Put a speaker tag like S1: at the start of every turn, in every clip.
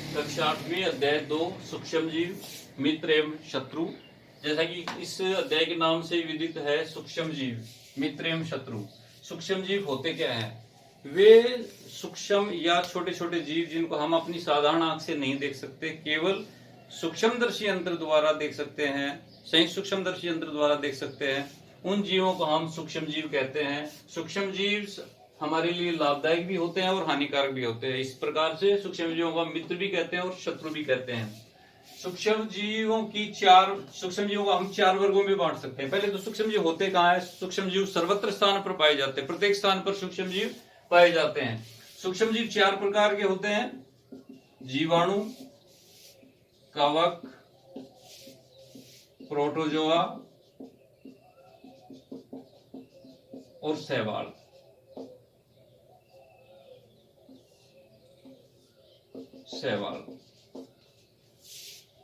S1: कक्षा 8वीं अध्याय 2 सूक्ष्म जीव मित्र एवं शत्रु। जैसा कि इस अध्याय के नाम से विदित है, सूक्ष्म जीव मित्र एवं शत्रु। सूक्ष्म जीव होते क्या हैं? वे सूक्ष्म या छोटे छोटे जीव जिनको हम अपनी साधारण आंख से नहीं देख सकते, केवल सूक्ष्मदर्शी यंत्र द्वारा देख सकते हैं, संयुक्त सूक्ष्मदर्शी यंत्र द्वारा देख सकते हैं, उन जीवों को हम सूक्ष्म जीव कहते हैं। सूक्ष्म जीव हमारे लिए लाभदायक भी होते हैं और हानिकारक भी होते हैं। इस प्रकार से सूक्ष्म जीवों को मित्र भी कहते हैं और शत्रु भी कहते हैं। सूक्ष्म जीवों को हम चार वर्गों में बांट सकते हैं। पहले तो सूक्ष्म जीव होते कहाँ है? सूक्ष्म जीव सर्वत्र स्थान पर पाए जाते हैं, प्रत्येक स्थान पर सूक्ष्म जीव पाए जाते हैं। सूक्ष्म जीव चार प्रकार के होते हैं: जीवाणु, कवक, प्रोटोजोआ और शैवाल।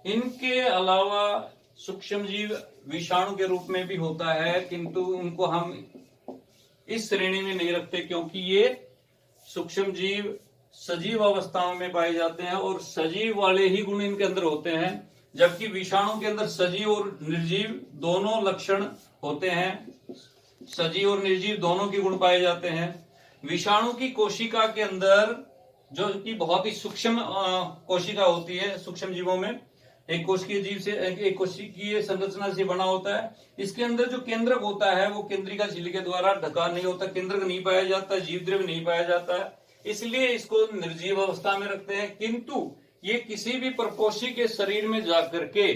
S1: इनके अलावा सूक्ष्म जीव विषाणु के रूप में भी होता है, किंतु उनको हम इस श्रेणी में नहीं रखते, क्योंकि ये सूक्ष्म जीव सजीव अवस्थाओं में पाए जाते हैं और सजीव वाले ही गुण इनके अंदर होते हैं, जबकि विषाणु के अंदर सजीव और निर्जीव दोनों लक्षण होते हैं। सजीव और निर्जीव दोनों के गुण पाए जाते हैं। विषाणु की कोशिका के अंदर, जो कि बहुत ही सूक्ष्म कोशिका होती है, सूक्ष्म जीवों में एक कोशिकीय संरचना से बना होता है। इसके अंदर जो केंद्रक होता है वो केंद्रिका झिल्ली के द्वारा ढका नहीं होता, केंद्रक नहीं पाया जाता, जीव द्रव्य नहीं पाया जाता है, इसलिए इसको निर्जीव अवस्था में रखते हैं। किंतु ये किसी भी परपोषी के शरीर में जाकर के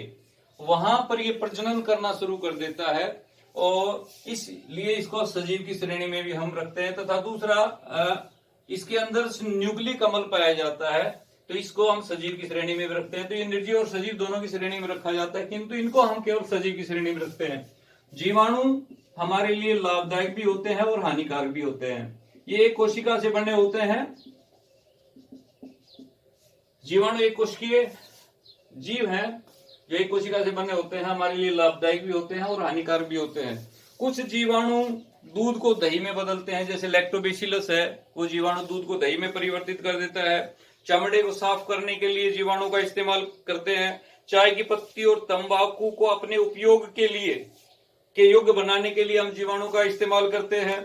S1: वहां पर ये प्रजनन करना शुरू कर देता है और इसलिए इसको सजीव की श्रेणी में भी हम रखते हैं। तथा दूसरा, इसके अंदर न्यूक्लिक अम्ल पाया जाता है, तो इसको हम सजीव की श्रेणी में भी रखते हैं। तो ये निर्जीव और सजीव दोनों की श्रेणी में रखा जाता है, किंतु इनको हम केवल सजीव की श्रेणी में रखते हैं। जीवाणु हमारे लिए लाभदायक भी होते हैं और हानिकारक भी होते हैं। ये एक कोशिका से बने होते हैं। जीवाणु एक कोशिकीय जीव हैं जो एक कोशिका से बने होते हैं, हमारे लिए लाभदायक भी होते हैं और हानिकारक भी होते हैं। कुछ जीवाणु दूध को दही में बदलते हैं, जैसे लैक्टोबैसिलस है, वो जीवाणु दूध को दही में परिवर्तित कर देता है। चमड़े को साफ करने के लिए जीवाणु का इस्तेमाल करते हैं। चाय की पत्ती और तंबाकू को अपने उपयोग के योग्य बनाने के लिए हम जीवाणु का इस्तेमाल करते हैं।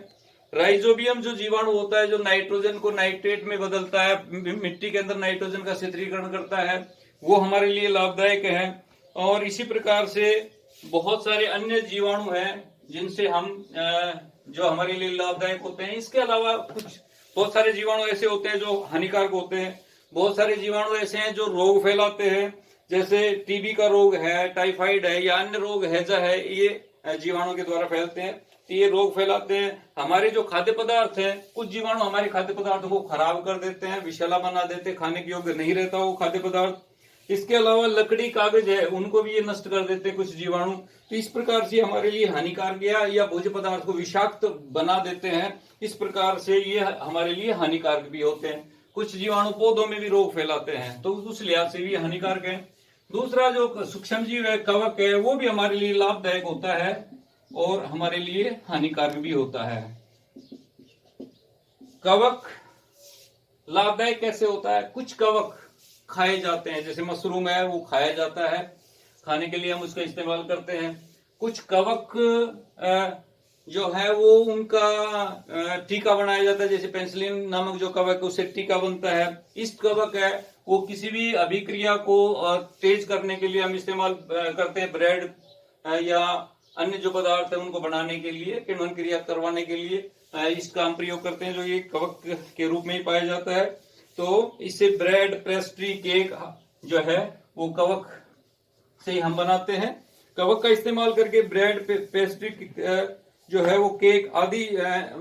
S1: राइजोबियम जो जीवाणु होता है, जो नाइट्रोजन को नाइट्रेट में बदलता है, मिट्टी के अंदर नाइट्रोजन का शीतलीकरण करता है, वो हमारे लिए लाभदायक है। और इसी प्रकार से बहुत सारे अन्य जीवाणु हैं जिनसे हम जो हमारे लिए लाभदायक होते हैं। इसके अलावा कुछ बहुत सारे जीवाणु ऐसे होते हैं जो हानिकारक होते हैं। बहुत सारे जीवाणु ऐसे हैं जो रोग फैलाते हैं, जैसे टीबी का रोग है, टाइफाइड है या अन्य रोग हैजा है, ये जीवाणु के द्वारा फैलते हैं। तो ये रोग फैलाते हैं। हमारे जो खाद्य पदार्थ है, कुछ जीवाणु हमारे खाद्य पदार्थों को खराब कर देते हैं, विषैला बना देते हैं, खाने के योग्य नहीं रहता वो खाद्य पदार्थ। इसके अलावा लकड़ी, कागज है, उनको भी ये नष्ट कर देते हैं कुछ जीवाणु। तो इस प्रकार से हमारे लिए हानिकारक या भोज्य पदार्थ को विषाक्त बना देते हैं। इस प्रकार से ये हमारे लिए हानिकारक भी होते हैं। कुछ जीवाणु पौधों में भी रोग फैलाते हैं, तो उस लिहाज से भी हानिकारक है। दूसरा जो सूक्ष्म जीव है, कवक है, वो भी हमारे लिए लाभदायक होता है और हमारे लिए हानिकारक भी होता है। कवक लाभदायक कैसे होता है? कुछ कवक खाए जाते हैं, जैसे मशरूम है, वो खाया जाता है, खाने के लिए हम उसका इस्तेमाल करते हैं। कुछ कवक जो है वो उनका टीका बनाया जाता है, जैसे पेनिसिलिन नामक जो कवक है उससे टीका बनता है। इस कवक है वो किसी भी अभिक्रिया को तेज करने के लिए हम इस्तेमाल करते हैं, ब्रेड या अन्य जो पदार्थ है उनको बनाने के लिए, किण्वन क्रिया करवाने के लिए इसका हम प्रयोग करते हैं, जो ये कवक के रूप में ही पाया जाता है। तो इससे ब्रेड, पेस्ट्री, केक जो है वो कवक से ही हम बनाते हैं। कवक का इस्तेमाल करके ब्रेड, पेस्ट्री जो है वो केक आदि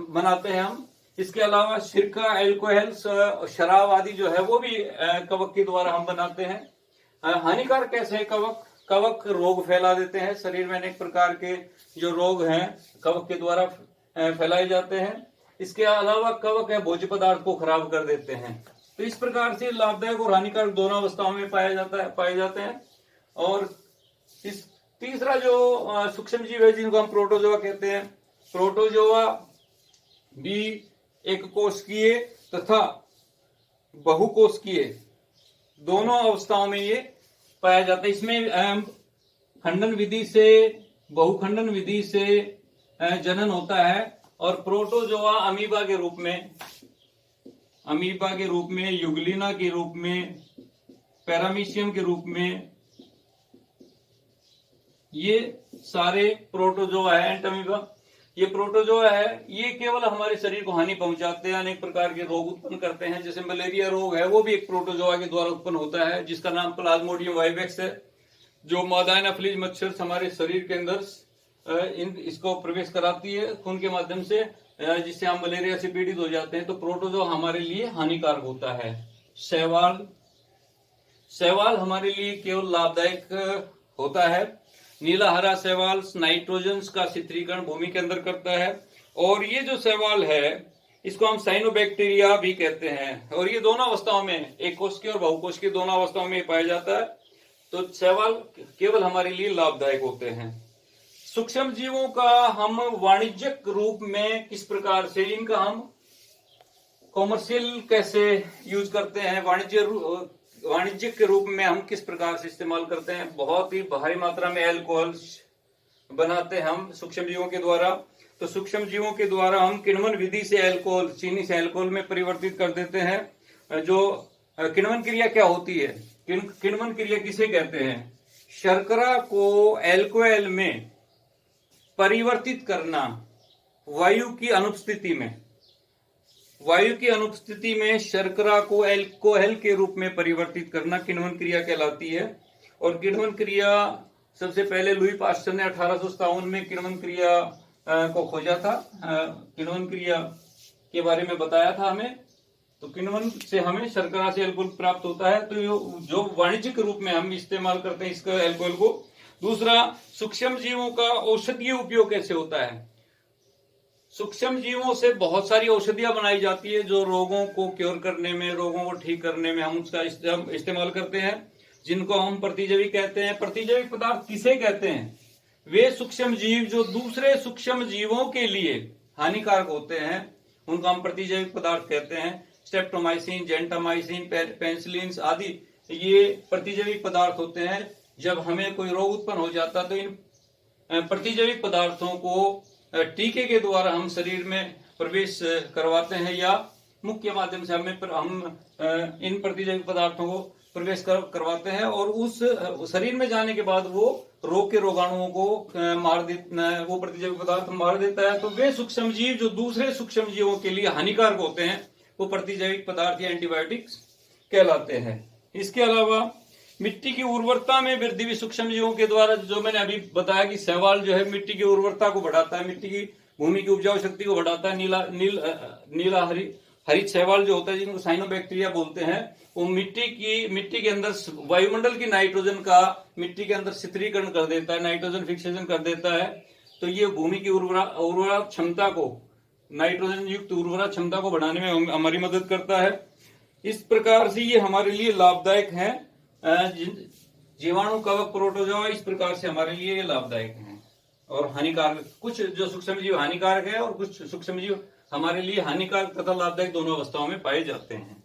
S1: बनाते हैं हम। इसके अलावा सिरका, अल्कोहल, शराब आदि जो है वो भी कवक के द्वारा हम बनाते हैं। हानिकारक कैसे है कवक? कवक रोग फैला देते हैं। शरीर में अनेक प्रकार के जो रोग हैं कवक के द्वारा फैलाए जाते हैं। इसके अलावा कवक है भोज्य पदार्थ को खराब कर देते हैं। तो इस प्रकार से लाभदायक और हानिकारक दोनों अवस्थाओं में पाए जाते हैं। और इस तीसरा जो सूक्ष्म जीव है जिनको हम प्रोटोजोआ कहते हैं, प्रोटोजोआ भी एक कोशिकीय तथा बहुकोशिकीय दोनों अवस्थाओं में ये पाया जाता है। इसमें खंडन विधि से, बहुखंडन विधि से जनन होता है और प्रोटोजोआ अमीबा के रूप में, युगलिना के रूप में, पैरामीशियम के रूप में, ये सारे प्रोटोजोआ है। एंटमीबा ये प्रोटोजोआ है, ये केवल हमारे शरीर को हानि पहुंचाते हैं, अनेक प्रकार के रोग उत्पन्न करते हैं। जैसे मलेरिया रोग है, वो भी एक प्रोटोजोआ के द्वारा उत्पन्न होता है, जिसका नाम प्लाज्मोडियम वाइवेक्स है, जो मादा एनाफिलीज मच्छर हमारे शरीर के अंदर इसको प्रवेश कराती है खून के माध्यम से, जिससे हम मलेरिया से पीड़ित हो जाते हैं। तो प्रोटोजोआ हमारे लिए हानिकारक होता है। शैवाल हमारे लिए केवल लाभदायक होता है। नीला हरा शैवाल नाइट्रोजन का शिथिलीकरण भूमि के अंदर करता है, और ये जो शैवाल है इसको हम साइनोबैक्टीरिया भी कहते हैं, और ये दोनों अवस्थाओं में, एक कोशिकीय और बहुकोशिकीय दोनों अवस्थाओं में पाया जाता है। तो शैवाल केवल हमारे लिए लाभदायक होते हैं। सूक्ष्म जीवों का हम वाणिज्यिक रूप में किस प्रकार से, इनका हम कॉमर्शियल कैसे यूज करते हैं, वाणिज्यिक के रूप में हम किस प्रकार से इस्तेमाल करते हैं। बहुत ही भारी मात्रा में अल्कोहल बनाते हैं हम सूक्ष्म जीवों के द्वारा। तो सूक्ष्म जीवों के द्वारा हम किण्वन विधि से अल्कोहल, चीनी से अल्कोहल में परिवर्तित कर देते हैं। जो किण्वन क्रिया क्या होती है, किण्वन क्रिया किसे कहते हैं? शर्करा को अल्कोहल में परिवर्तित करना वायु की अनुपस्थिति में शर्करा को अल्कोहल के रूप में परिवर्तित करना किण्वन क्रिया कहलाती है। और किण्वन क्रिया सबसे पहले लुई पास्चर ने 1857 में किण्वन क्रिया को खोजा था, किण्वन क्रिया के बारे में बताया था हमें। तो किण्वन से हमें शर्करा से अल्कोहल प्राप्त होता है। तो जो वाणिज्यिक रूप में हम इस्तेमाल करते हैं इसका अल्कोहल को। दूसरा, सूक्ष्म जीवों का औषधीय उपयोग कैसे होता है? सूक्ष्म जीवों से बहुत सारी औषधियां बनाई जाती है, जो रोगों को क्योर करने में, रोगों को ठीक करने में हम उसका इस्तेमाल करते हैं, जिनको हम प्रतिजैविक कहते हैं। प्रतिजैविक पदार्थ किसे कहते हैं? वे सूक्ष्म जीव जो दूसरे सूक्ष्म जीवों के लिए हानिकारक होते हैं, उनको हम प्रतिजैविक पदार्थ कहते हैं। स्ट्रेप्टोमाइसिन, जेंटामाइसिन, पेनिसिलिन आदि ये प्रतिजैविक पदार्थ होते हैं। जब हमें कोई रोग उत्पन्न हो जाता है तो इन प्रतिजैविक पदार्थों को टीके के द्वारा हम शरीर में प्रवेश करवाते हैं, या मुख के माध्यम से हम इन प्रतिजैविक पदार्थों को प्रवेश करवाते हैं, और उस शरीर में जाने के बाद वो रोग के रोगाणुओं को वो प्रतिजैविक पदार्थ मार देता है। तो वे सूक्ष्म जीव जो दूसरे सूक्ष्म जीवों के लिए हानिकारक होते हैं, वो प्रतिजैविक पदार्थ या एंटीबायोटिक्स कहलाते हैं। इसके अलावा मिट्टी की उर्वरता में वृद्धि भी सूक्ष्म जीवों के द्वारा, जो मैंने अभी बताया कि शैवाल जो है मिट्टी की उर्वरता को बढ़ाता है, मिट्टी की भूमि की उपजाऊ शक्ति को बढ़ाता है। नीला हरित शैवाल जो होता है, जिनको साइनोबैक्टीरिया बोलते हैं, वो मिट्टी के अंदर वायुमंडल की नाइट्रोजन का मिट्टी के अंदर शिथिलीकरण कर देता है, नाइट्रोजन फिक्सेशन कर देता है। तो ये भूमि की उर्वरा क्षमता को, नाइट्रोजन युक्त उर्वरा क्षमता को बढ़ाने में हमारी मदद करता है। इस प्रकार से ये हमारे लिए लाभदायक है। जीवाणु, कवक, प्रोटोजोआ इस प्रकार से हमारे लिए लाभदायक हैं और हानिकारक। कुछ जो सूक्ष्म जीव हानिकारक है और कुछ सूक्ष्म जीव हमारे लिए हानिकारक तथा लाभदायक दोनों अवस्थाओं में पाए जाते हैं।